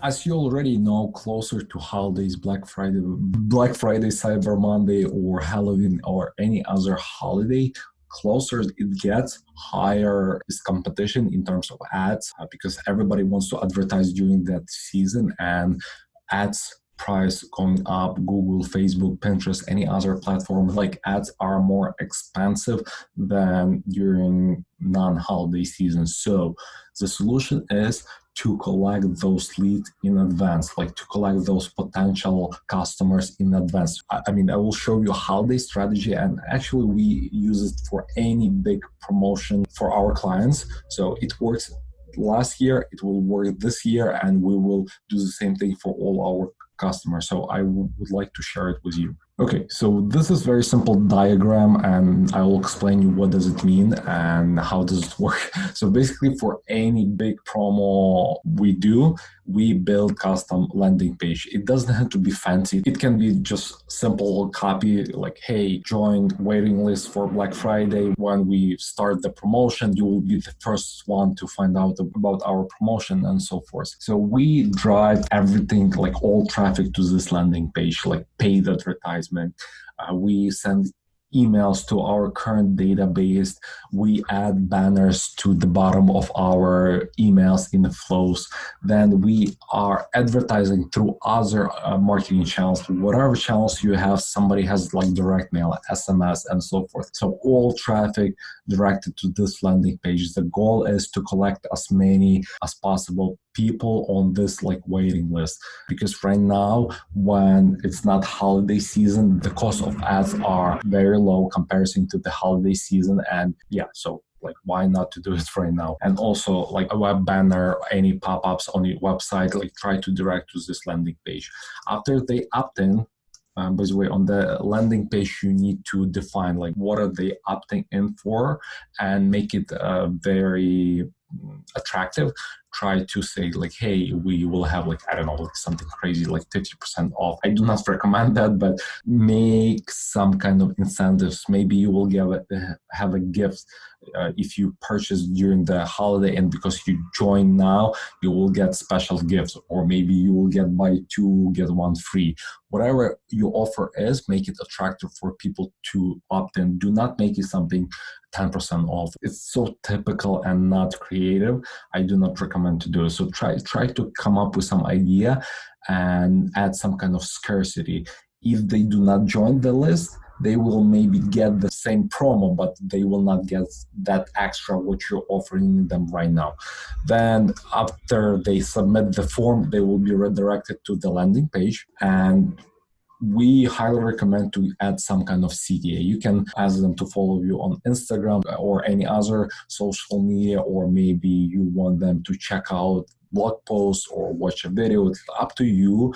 As you already know, closer to holidays, Black Friday, Cyber Monday, or Halloween, or any other holiday, closer it gets, higher is competition in terms of ads, because everybody wants to advertise during that season, and ads price going up. Google, Facebook, Pinterest, any other platform, like ads are more expensive than during non-holiday season. So the solution is to collect those leads in advance, like to collect those potential customers in advance. I will show you a holiday strategy, and actually we use it for any big promotion for our clients. So it works last year, it will work this year, and we will do the same thing for all our customers. So I would like to share it with you. Okay, so this is very simple diagram, and I will explain you what does it mean and how does it work. So basically, for any big promo we build custom landing page. It doesn't have to be fancy. It can be just simple copy like, hey, join waiting list for Black Friday. When we start the promotion, you will be the first one to find out about our promotion and so forth. So we drive everything, like all traffic, to this landing page, like paid advertisement. We send emails to our current database. We add banners to the bottom of our emails in the flows. Then we are advertising through other marketing channels. Whatever channels you have, somebody has like direct mail, SMS, and so forth. So all traffic directed to this landing page. The goal is to collect as many as possible people on this like waiting list, because right now, when it's not holiday season, the cost of ads are very low comparison to the holiday season. And yeah, so like, why not to do it right now? And also, like a web banner, any pop-ups on your website, like try to direct to this landing page. After they opt in, by the way, on the landing page, you need to define like what are they opting in for, and make it very attractive. Try to say like, hey, we will have like, I don't know, like something crazy like 50% off. I do not recommend that, but make some kind of incentives. Maybe you will have a gift if you purchase during the holiday, and because you join now, you will get special gifts, or maybe you will get buy two get one free. Whatever your offer is, make it attractive for people to opt in. Do not make it something 10% off. It's so typical and not creative. I do not recommend to do it. So try to come up with some idea and add some kind of scarcity. If they do not join the list, they will maybe get the same promo, but they will not get that extra what you're offering them right now. Then after they submit the form, they will be redirected to the landing page, and we highly recommend to add some kind of CTA. You can ask them to follow you on Instagram or any other social media, or maybe you want them to check out blog posts or watch a video. It's up to you,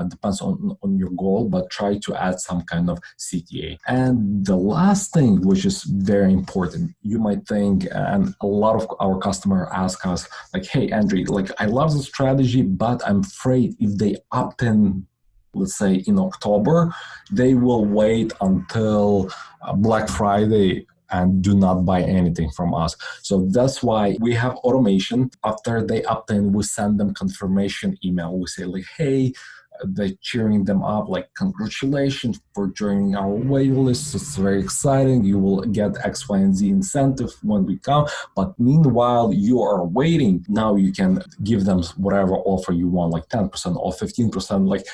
depends on your goal, but try to add some kind of CTA. And the last thing, which is very important, you might think, and a lot of our customers ask us like, hey, Andrew, like I love the strategy, but I'm afraid if they opt in, let's say in October, they will wait until Black Friday and do not buy anything from us. So that's why we have automation. After they opt in, we send them confirmation email. We say like, hey, they're cheering them up, like, congratulations for joining our waiting list. It's very exciting. You will get X, Y, and Z incentive when we come. But meanwhile, you are waiting. Now you can give them whatever offer you want, like 10% or 15%, like,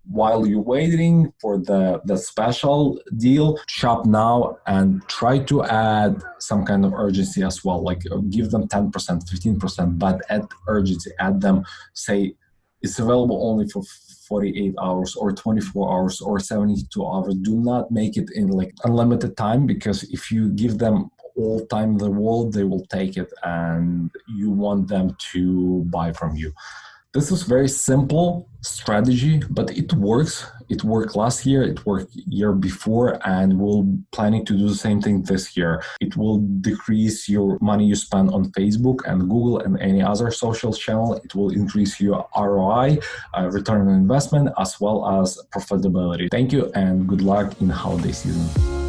while you're waiting for the special deal. Shop now and try to add some kind of urgency as well. Like give them 10%, 15%, but add urgency. Add them, say it's available only for 48 hours or 24 hours or 72 hours. Do not make it in like unlimited time, because if you give them all time in the world, they will take it and you want them to buy from you. This is very simple strategy, but it works. It worked last year, it worked year before, and we're planning to do the same thing this year. It will decrease your money you spend on Facebook and Google and any other social channel. It will increase your ROI, return on investment, as well as profitability. Thank you and good luck in holiday season.